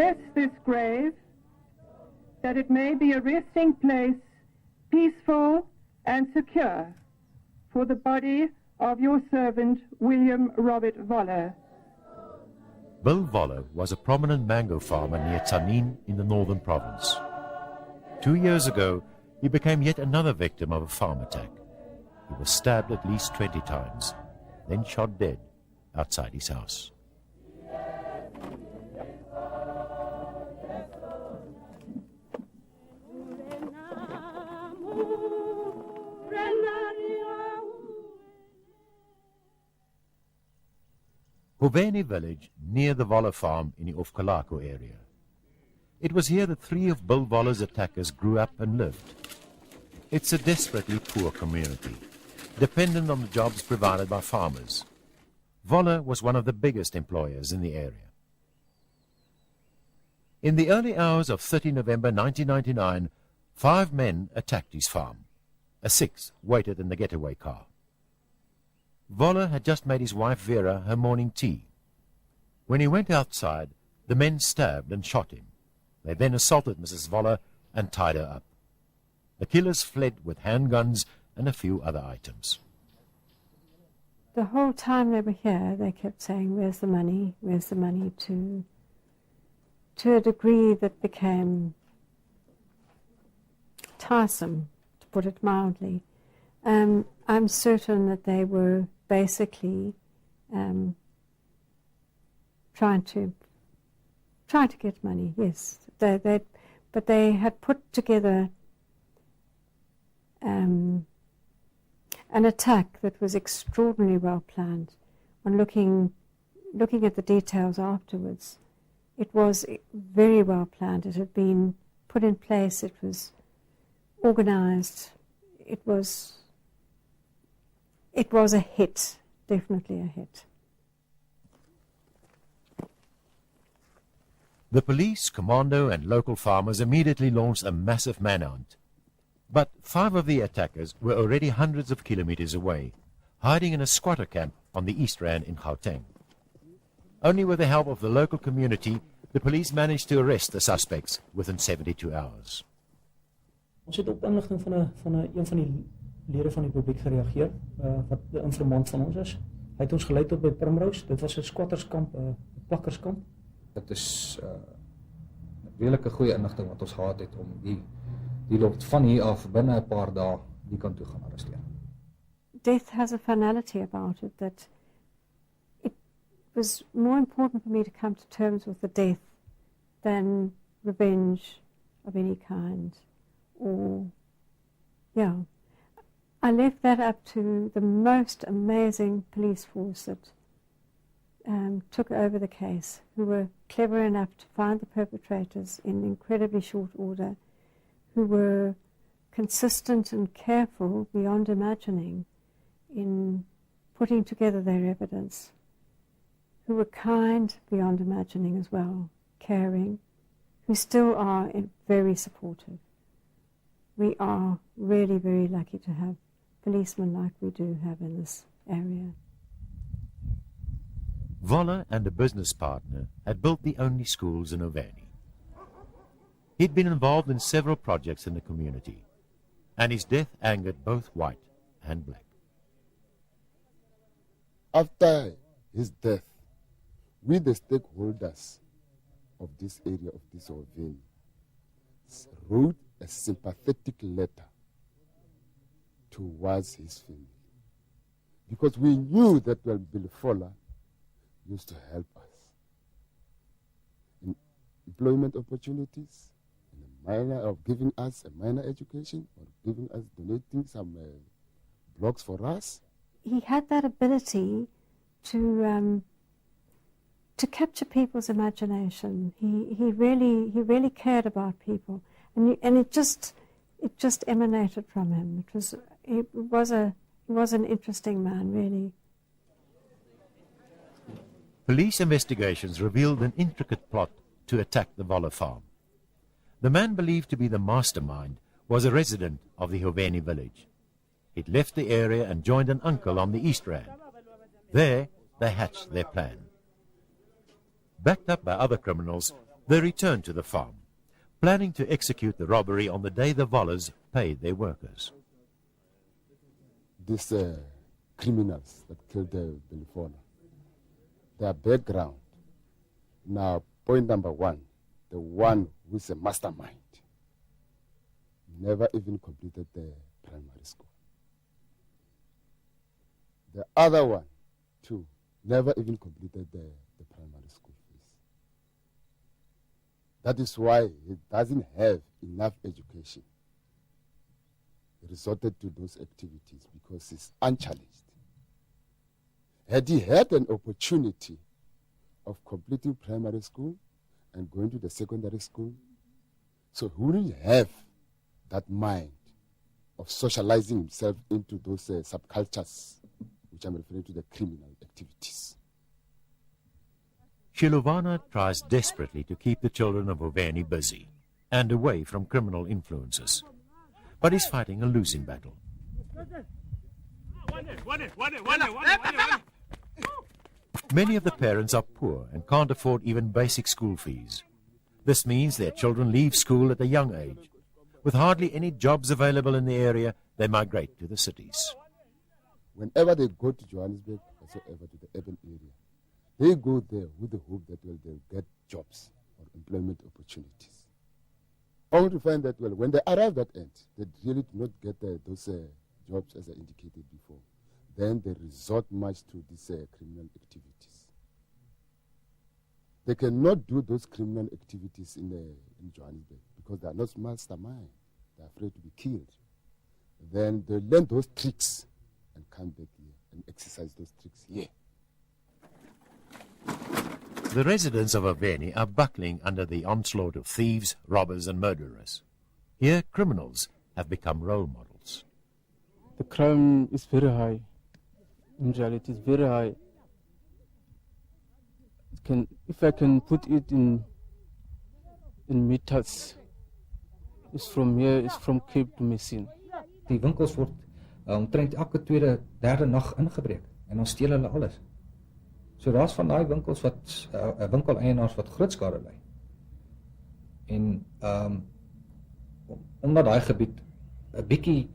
bless this grave, that it may be a resting place, peaceful and secure, for the body of your servant, William Robert Voller. Bill Voller was a prominent mango farmer near Tzaneen in the northern province. 2 years ago, he became yet another victim of a farm attack. He was stabbed at least 20 times, then shot dead outside his house. Hoveni village, near the Voller farm in the Ofkalako area. It was here that 3 of Bill Voller's attackers grew up and lived. It's a desperately poor community, dependent on the jobs provided by farmers. Voller was one of the biggest employers in the area. In the early hours of 30 November 1999, 5 men attacked his farm. A 6th waited in the getaway car. Voller had just made his wife Vera her morning tea. When he went outside, the men stabbed and shot him. They then assaulted Mrs. Voller and tied her up. The killers fled with handguns and a few other items. The whole time they were here, they kept saying, "Where's the money? Where's the money?" to a degree that became tiresome, to put it mildly. I'm certain that they were basically trying to get money. Yes, but they had put together an attack that was extraordinarily well planned. On looking at the details afterwards, it was very well planned. It had been put in place. It was organized. It was a hit, definitely a hit. The police, commando and local farmers immediately launched a massive manhunt. But 5 of the attackers were already hundreds of kilometers away, hiding in a squatter camp on the East Rand in Gauteng. Only with the help of the local community, the police managed to arrest the suspects within 72 hours. Ons het op inligting van een van die lede van die publiek gereageer, wat de informant van ons is. Hy het ons gelei tot by Primrose. Dit was 'n squatterskamp, 'n plakkerskamp. Dit is redelike goeie inligting wat ons gehad het om die lot van hier af binne 'n paar dae die kant toe gaan arresteer. Death has a finality about it that it was more important for me to come to terms with the death than revenge of any kind. I left that up to the most amazing police force that took over the case, who were clever enough to find the perpetrators in incredibly short order, who were consistent and careful beyond imagining in putting together their evidence, who were kind beyond imagining as well, caring, who still are very supportive. We are really very lucky to have policemen like we do have in this area. Voller and a business partner had built the only schools in Hoveni. He'd been involved in several projects in the community, and his death angered both white and black. After his death, we, the stakeholders of this area, of this Hoveni, wrote a sympathetic letter towards his family, because we knew that Bill Voller used to help us in employment opportunities, in the manner of giving us a minor education, or donating some blocks for us. He had that ability to capture people's imagination. He really cared about people, and it just emanated from him. He was an interesting man, really. Police investigations revealed an intricate plot to attack the Voller farm. The man believed to be the mastermind was a resident of the Hoveni village. He'd left the area and joined an uncle on the East Rand. There, they hatched their plan. Backed up by other criminals, They returned to the farm, planning to execute the robbery on the day the Vollers paid their workers. These criminals that killed Belifona, their background. Now, point number one, the one who is a mastermind never even completed the primary school. The other one, too, never even completed the primary school fees. That is why he doesn't have enough education. He resorted to those activities because he's unchallenged. Had he had an opportunity of completing primary school and going to the secondary school, so he wouldn't have that mind of socializing himself into those subcultures, which I'm referring to the criminal activities. Shilovana tries desperately to keep the children of Oveni busy and away from criminal influences, but he's fighting a losing battle. Many of the parents are poor and can't afford even basic school fees. This means their children leave school at a young age. With hardly any jobs available in the area, they migrate to the cities. Whenever they go to Johannesburg, whatsoever to the urban area, they go there with the hope that they'll get jobs or employment opportunities. Only to find that, when they arrive at end, they really do not get those jobs as I indicated before. Then they resort much to these criminal activities. They cannot do those criminal activities in Johannesburg because they are not mastermind. They are afraid to be killed. Then they learn those tricks and come back here and exercise those tricks here. The residents of Oveni are buckling under the onslaught of thieves, robbers and murderers. Here, criminals have become role models. The crime is very high. In reality, it's very high. If I can put it in meters, it's from here, it's from Cape to Messina. Die winkels word omtrent elke tweede, derde nag ingebreek en dan steel hulle alles. So daar's van daai winkels wat winkeleienaars wat groot skade ly. En omdat daai gebied 'n bietjie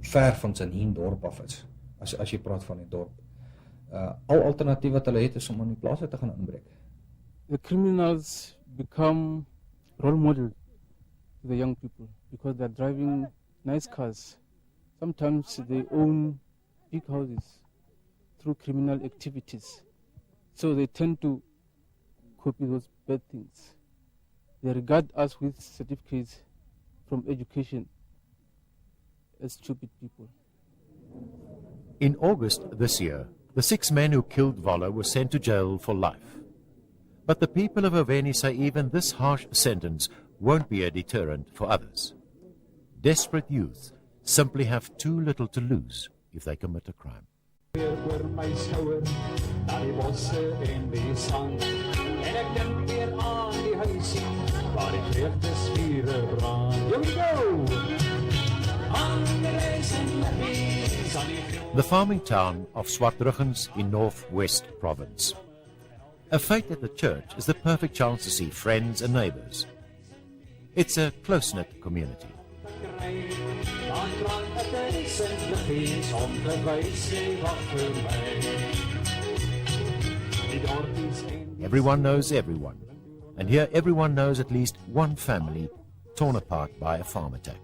ver van Sandton dorp af is, as jy praat van die dorp. Al alternatief wat hulle het is om aan die plase te gaan inbreek. The criminals become role model to the young people because they're driving nice cars. Sometimes they own big houses through criminal activities. So they tend to copy those bad things. They regard us with certificates from education as stupid people. In August this year, the 6 men who killed Voller were sent to jail for life. But the people of Oveni say even this harsh sentence won't be a deterrent for others. Desperate youth simply have too little to lose if they commit a crime. The farming town of Swartruggens in North-West Province. A fete at the church is the perfect chance to see friends and neighbors. It's a close-knit community. Everyone knows everyone, and here everyone knows at least one family torn apart by a farm attack.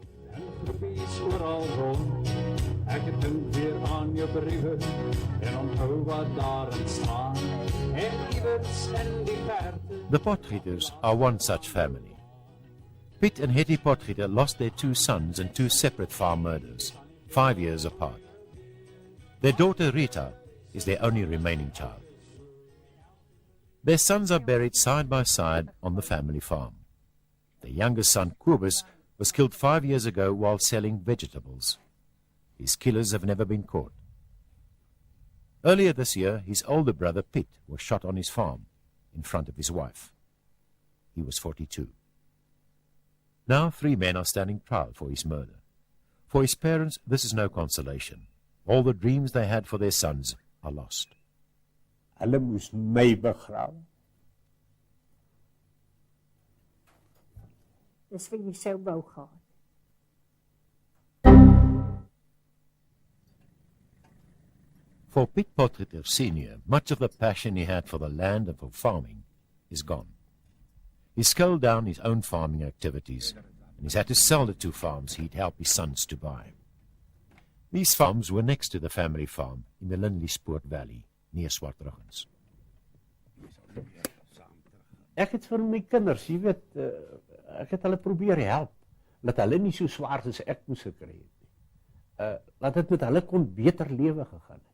The Potgieters are one such family. Piet and Hetty Potgieter lost their 2 sons in 2 separate farm murders, 5 years apart. Their daughter Rita is their only remaining child. Their sons are buried side by side on the family farm. Their youngest son, Kobus, was killed 5 years ago while selling vegetables. His killers have never been caught. Earlier this year, his older brother, Piet, was shot on his farm in front of his wife. He was 42. Now 3 men are standing trial for his murder. For his parents, this is no consolation. All the dreams they had for their sons are lost. Hulle moes my begrawe. Dis wat jy sou wou gehad. For Piet Potgieter Sr., much of the passion he had for the land and for farming is gone. He's scaled down his own farming activities, and he's had to sell the 2 farms he'd helped his sons to buy. These farms were next to the family farm in the Lindley-Spoort Valley, near Swartruggens. Ek het vir my kinders, jy weet, ek het hulle probeer help, dat hulle nie so swaar as ek moes gekry het. Dat het met hulle kon beter lewe gegaan het.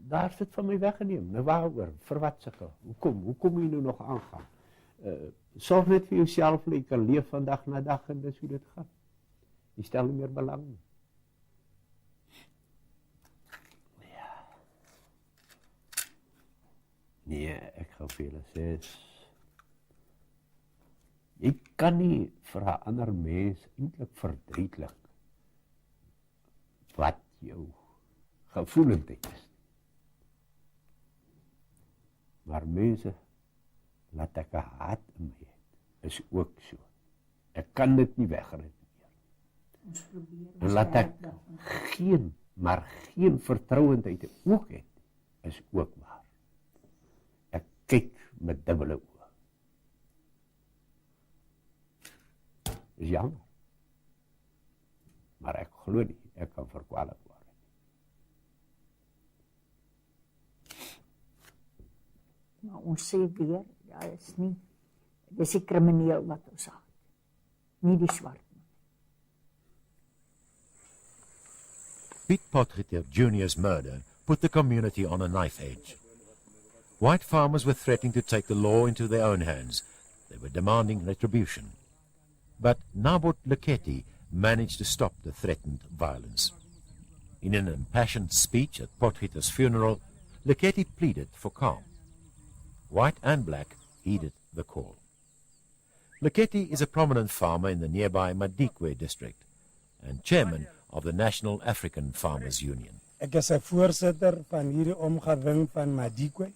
Daar is dit van my weggeneem. Nou waaroor? Vir wat sukkel? Hoekom jy nou nog aangaan? Sorg net vir jouself, jy kan leef van dag na dag en dis hoe dit gaan. Jy stel nie meer belang nie. Nee, ek gaan vir julle sê, jy kan nie vir 'n ander mens eintlik verduidelik wat jou gevoelendheid is. Maar mense, laat ek 'n haat in my het, is ook so. Ek kan dit nie wegredeneer. En laat ek geen vertrouendheid ook het, is ook waar. Ek kyk met dubbele oë. Is jammer. Maar ek glo nie, ek kan verkwalik word. Maar ons sê weer, dis die krimineel wat ons haat, nie die swart man. Piet Potgieter Jr.'s murder put the community on a knife edge. White farmers were threatening to take the law into their own hands. They were demanding retribution. But Nabot Leketi managed to stop the threatened violence. In an impassioned speech at Potgieter's funeral, Leketi pleaded for calm. White and black heeded the call. Leketi is a prominent farmer in the nearby Madikwe district and chairman of the National African Farmers Union. Ek is 'n voorsitter van hierdie omgewing van Madikwe,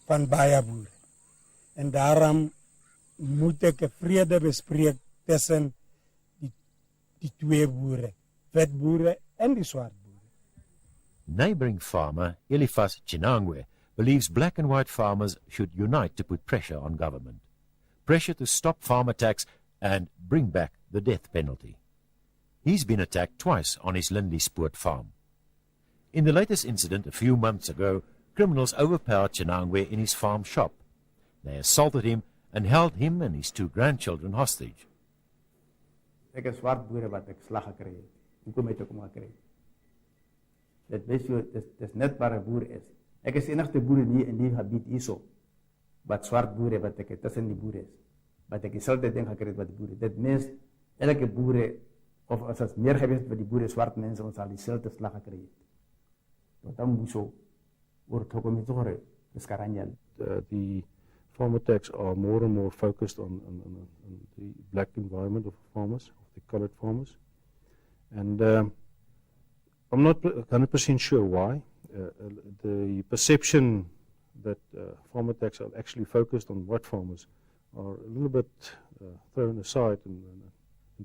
van baie boere. En daarom moet ek 'n vrede bespreek tussen die 2 boere, wit boere en die swart boere. Neighboring farmer Elifas Chinangwe believes black and white farmers should unite to put pressure on government. Pressure to stop farm attacks and bring back the death penalty. He's been attacked twice on his Lindley-Spoort farm. In the latest incident a few months ago, criminals overpowered Chinangwe in his farm shop. They assaulted him and held him and his 2 grandchildren hostage. Ek is swart boere wat ek slag gekry het. Hoekom het ek hom gekry? Dit weet jy, dis net waar 'n boer is. Ek is enigste boer in die gebied hierso, wat swart boere wat ek tussen die boere is, wat ek dieselfde ding gekry het wat die boere. Dit mens, elke boere, of as het meer geweest wat die boere swart mense, ons sal dieselfde slag gekry het. Want dan moet so, word ook om iets hoor, dis karanjan. The farm attacks are more and more focused on the black environment of farmers, of the colored farmers. And I'm not 100% sure why. The perception that farm attacks are actually focused on white farmers are a little bit thrown aside and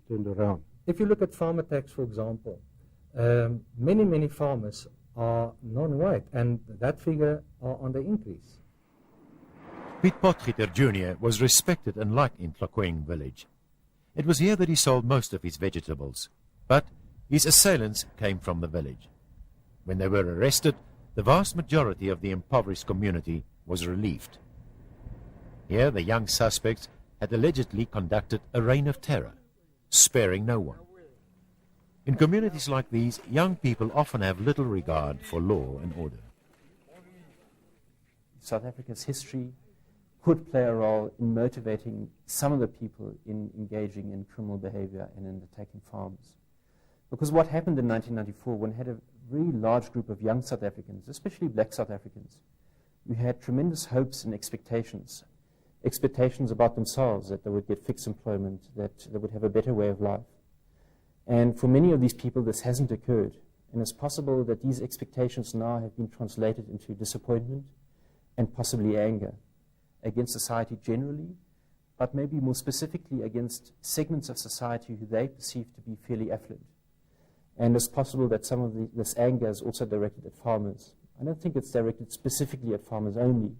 turned around. If you look at farm attacks, for example, many farmers are non-white, and that figure are on the increase. Piet Potgieter Jr. was respected and liked in Tlakweng village. It was here that he sold most of his vegetables, but his assailants came from the village. When they were arrested, the vast majority of the impoverished community was relieved. Here, the young suspects had allegedly conducted a reign of terror, sparing no one. In communities like these, young people often have little regard for law and order. South Africa's history could play a role in motivating some of the people in engaging in criminal behavior and in attacking farms. Because what happened in 1994, when we had a very large group of young South Africans, especially black South Africans, who had tremendous hopes and expectations about themselves, that they would get fixed employment, that they would have a better way of life. And for many of these people, this hasn't occurred. And it's possible that these expectations now have been translated into disappointment and possibly anger against society generally, but maybe more specifically against segments of society who they perceive to be fairly affluent. And it's possible that some of this anger is also directed at farmers. I don't think it's directed specifically at farmers only,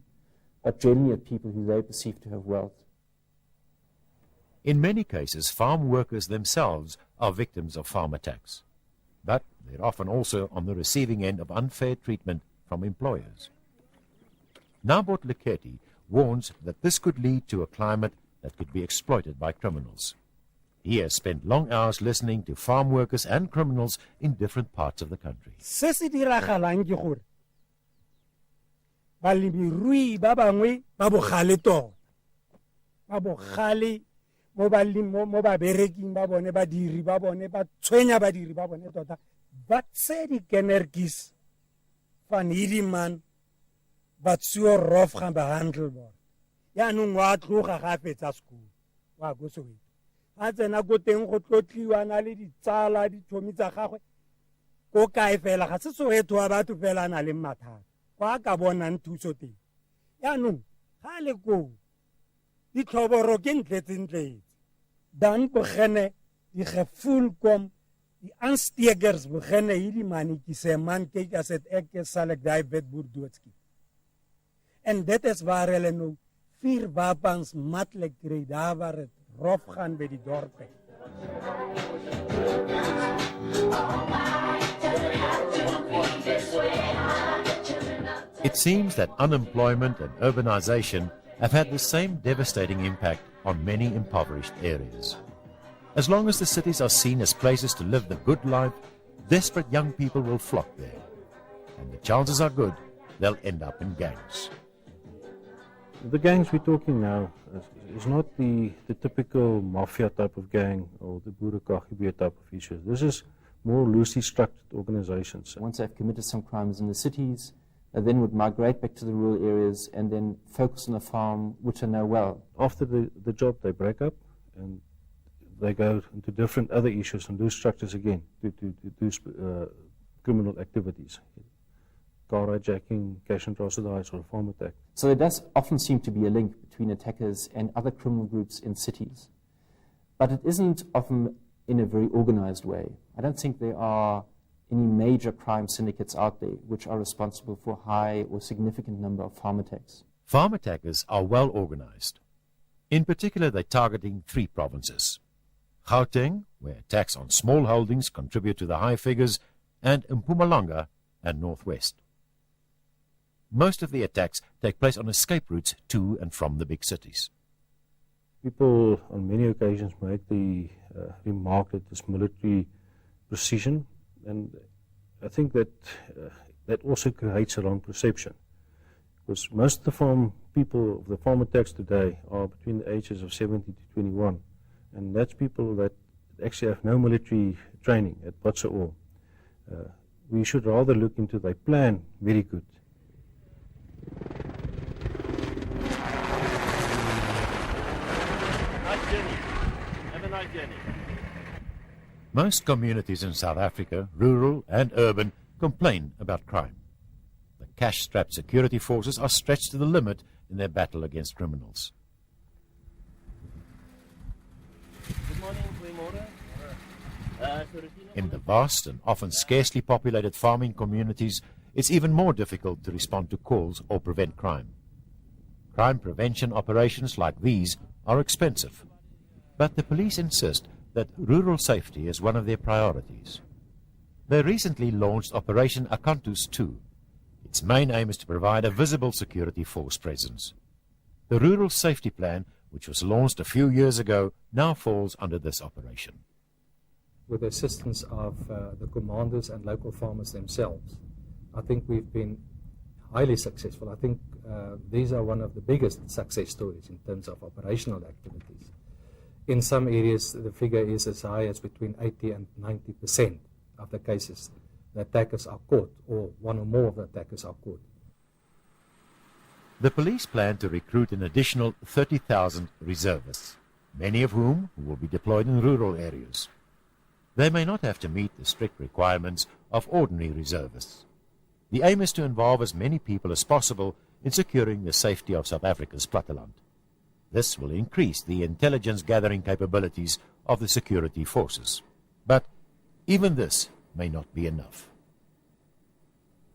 but generally at people who they perceive to have wealth. In many cases, farm workers themselves are victims of farm attacks, but they're often also on the receiving end of unfair treatment from employers. Nabot Leketi warns that this could lead to a climate that could be exploited by criminals. He has spent long hours listening to farm workers and criminals in different parts of the country. Se se diragalang ke gore balemirui ba bangwe ba bogale tota ba bogale mo babereking ba bone badiri ba bone ba tshwenya badiri ba bone tota ba tse dikenertjies van hierdie man wat so rof gaan behandel word. Jaanong wa tloga ga fetsa sekolo wa go Soweto a tsena go teng go tlotliwa na le ditsala dithomi tsa gagwe ko kae fela ga se Soweto wa batho fela na le mathata kwa ka bonang thuso teng. Jaanong ga le ko ditlhoboro ke ntletsentletse dan begene die gevoel kom die aanstekers begene hierdie mannetjie man kyk as ek sal ek daai wetboer doodskiet. En dit is waar hulle nou 4 wapens matlik kry daar waar het rof gaan by die dorpe. It seems that unemployment and urbanization have had the same devastating impact on many impoverished areas. As long as the cities are seen as places to live the good life, desperate young people will flock there. And the chances are good they'll end up in gangs. The gangs we're talking now is not the typical mafia type of gang or the boerekaggebeur type of issues. This is more loosely structured organizations. Once they've committed some crimes in the cities, they then would migrate back to the rural areas and then focus on the farm, which they know well. After the job, they break up and they go into different other issues and do structures again to do criminal activities. Car hijacking, cash and transfer or a farm attack. So there does often seem to be a link between attackers and other criminal groups in cities. But it isn't often in a very organized way. I don't think there are any major crime syndicates out there which are responsible for a high or significant number of farm attacks. Farm attackers are well organized. In particular, they're targeting 3 provinces. Gauteng, where attacks on small holdings contribute to the high figures, and Mpumalanga and Northwest. Most of the attacks take place on escape routes to and from the big cities. People on many occasions make the remark that this military precision, and I think that that also creates a wrong perception. Because most of the farm people, the farm attacks today are between the ages of 70 to 21. And that's people that actually have no military training at whatsoever. We should rather look into their plan very good. Nice journey. Have a nice journey. Most communities in South Africa, rural and urban, complain about crime. The cash-strapped security forces are stretched to the limit in their battle against criminals. Good morning, In the vast and often scarcely populated farming communities, it's even more difficult to respond to calls or prevent crime. Crime prevention operations like these are expensive, but the police insist that rural safety is one of their priorities. They recently launched Operation Akantus 2. Its main aim is to provide a visible security force presence. The Rural Safety Plan, which was launched a few years ago, now falls under this operation. With the assistance of the commanders and local farmers themselves, I think we've been highly successful. I think these are one of the biggest success stories in terms of operational activities. In some areas, the figure is as high as between 80 and 90% of the cases the attackers are caught, or one or more of the attackers are caught. The police plan to recruit an additional 30,000 reservists, many of whom will be deployed in rural areas. They may not have to meet the strict requirements of ordinary reservists. The aim is to involve as many people as possible in securing the safety of South Africa's platteland. This will increase the intelligence gathering capabilities of the security forces. But even this may not be enough.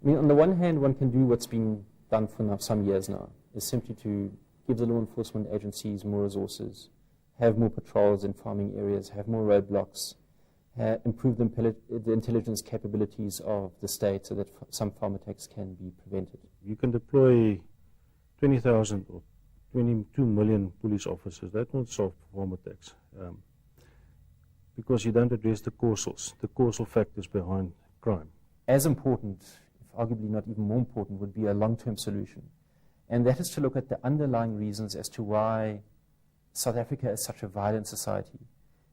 I mean, on the one hand, one can do what's been done for some years now, is simply to give the law enforcement agencies more resources, have more patrols in farming areas, have more roadblocks, improve the intelligence capabilities of the state so that some farm attacks can be prevented. You can deploy 20,000 or 22 million police officers. That won't solve farm attacks because you don't address the causal factors behind crime. As important, if arguably not even more important, would be a long-term solution. And that is to look at the underlying reasons as to why South Africa is such a violent society,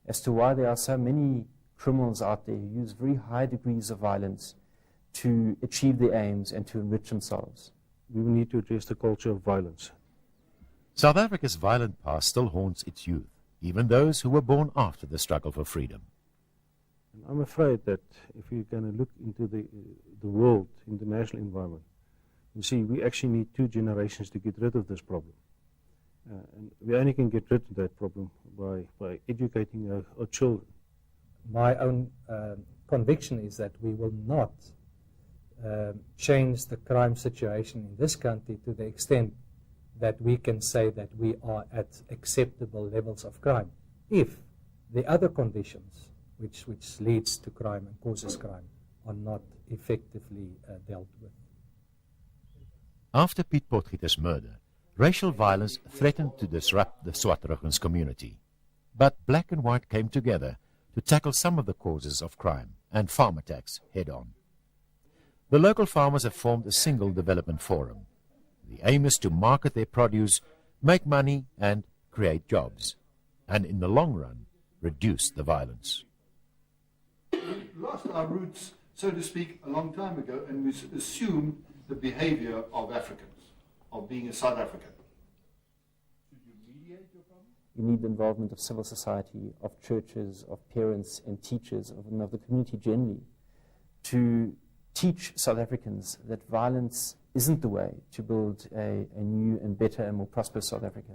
as to why there are so many criminals out there who use very high degrees of violence to achieve their aims and to enrich themselves. We need to address the culture of violence. South Africa's violent past still haunts its youth, even those who were born after the struggle for freedom. And I'm afraid that if you're going to look into the world, international environment, you see, we actually need 2 generations to get rid of this problem. And we only can get rid of that problem by educating our children. My own conviction is that we will not change the crime situation in this country to the extent that we can say that we are at acceptable levels of crime if the other conditions which leads to crime and causes crime are not effectively dealt with. After Piet Potgieter's murder, racial violence threatened to disrupt the Swartruggens community. But Black and White came together to tackle some of the causes of crime and farm attacks head-on. The local farmers have formed a single development forum. The aim is to market their produce, make money and create jobs, and in the long run, reduce the violence. We lost our roots, so to speak, a long time ago, and we assumed the behavior of Africans, of being a South African. Should you mediate your problem? You need the involvement of civil society, of churches, of parents and teachers, of the community generally, to teach South Africans that violence isn't the way to build a new and better and more prosperous South Africa.